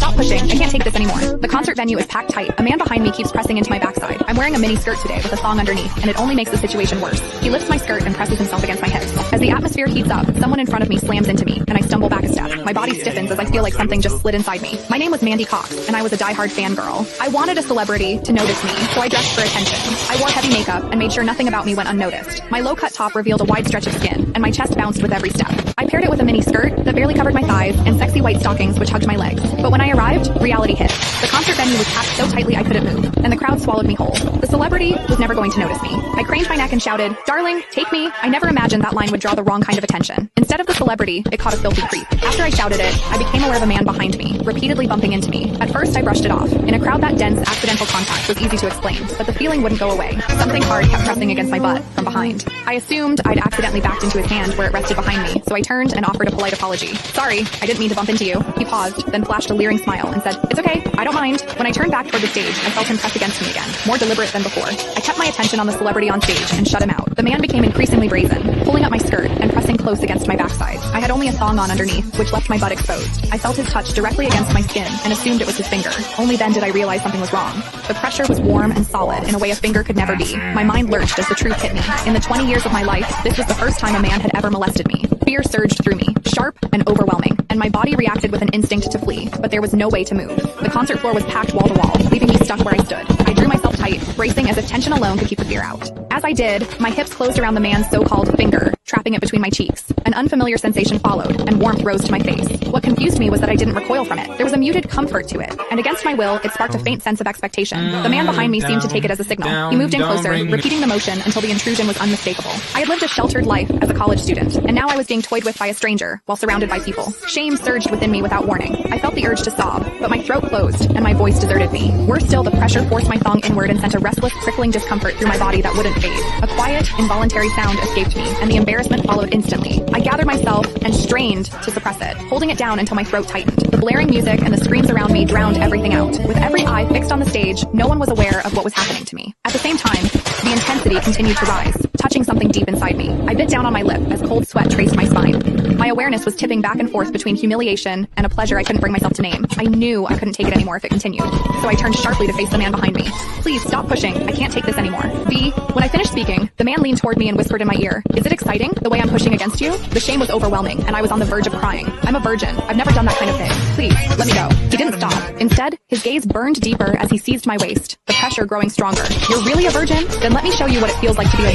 stop pushing. I can't take this anymore. The concert venue is packed tight. A man behind me keeps pressing into my backside. I'm wearing a mini skirt today with a thong underneath, and it only makes the situation worse. He lifts my skirt and presses himself against my hips. As the atmosphere heats up, someone in front of me slams into me, and I stumble back a step. My body stiffens as I feel like something just slid inside me. My name was Mandy Cox, and I was a diehard fangirl. I wanted a celebrity to notice me, so I dressed for attention. I wore heavy makeup and made sure nothing about me went unnoticed. My low-cut top revealed a wide stretch of skin, and my chest bounced with every step. I paired it with a mini skirt that barely covered my thighs and sexy white stockings which hugged my legs. But when I arrived, reality hit. The concert venue was packed so tightly I couldn't move, and the crowd swallowed me whole. The celebrity was never going to notice me. I craned my neck and shouted, "Darling, take me." I never imagined that line would draw the wrong kind of attention. Instead of the celebrity, it caught a filthy creep. After I shouted it, I became aware of a man behind me, repeatedly bumping into me. At first, I brushed it off. In a crowd that dense, accidental contact was easy to explain, but the feeling wouldn't go away. Something hard kept pressing against my butt from behind. I assumed I'd accidentally backed into his hand where it rested behind me, so I turned and offered a polite apology. "Sorry, I didn't mean to bump into you." He paused, then flashed a leering smile and said, "It's okay, I don't mind." When I turned back toward the stage, I felt him press against me again, more deliberate than before. I kept my attention on the celebrity on stage and shut him out. The man became increasingly brazen, pulling up my skirt and pressing close against my backside. I had only a thong on underneath, which left my butt exposed. I felt his touch directly against my skin and assumed it was his finger. Only then did I realize something was wrong. The pressure was warm and solid in a way a finger could never be. My mind lurched as the truth hit me. In the 20 years of my life, this was the first time a man had ever molested me. Fear surged through me, sharp and overwhelming, and my body reacted with an instinct to flee, but there was no way to move. The concert floor was packed wall to wall, leaving me stuck where I stood. I drew myself tight, bracing as if tension alone could keep the fear out. As I did, my hips closed around the man's so-called finger, trapping it between my cheeks. An unfamiliar sensation followed, and warmth rose to my face. What confused me was that I didn't recoil from it. There was a muted comfort to it, and against my will, it sparked a faint sense of expectation. The man behind me seemed to take it as a signal. He moved in closer, repeating the motion until the intrusion was unmistakable. I had lived a sheltered life as a college student, and now I was being toyed with by a stranger while surrounded by people. Shame surged within me without warning. I felt the urge to sob, but my throat closed, and my voice deserted me. Worse still, the pressure forced my thong inward and sent a restless, prickling discomfort through my body that wouldn't fade. A quiet, involuntary sound escaped me, and the embarrassment followed instantly. I gathered myself and strained to suppress it, holding it down until my throat tightened. The blaring music and the screams around me drowned everything out. With every eye fixed on the stage, no one was aware of what was happening to me. At the same time, the intensity continued to rise, touching something deep inside me. I bit down on my lip as cold sweat traced my spine. My awareness was tipping back and forth between humiliation and a pleasure I couldn't bring myself to name. I knew I couldn't take it anymore if it continued, so I turned sharply to face the man behind me. "Please stop pushing. I can't take this anymore." When I finished speaking, the man leaned toward me and whispered in my ear, "Is it exciting, the way I'm pushing against you?" The shame was overwhelming, and I was on the verge of crying. "I'm a virgin. I've never done that kind of thing. Please, let me go." He didn't stop. Instead, his gaze burned deeper as he seized my waist, the pressure growing stronger. "You're really a virgin? Then let me show you what it feels like to be a woman."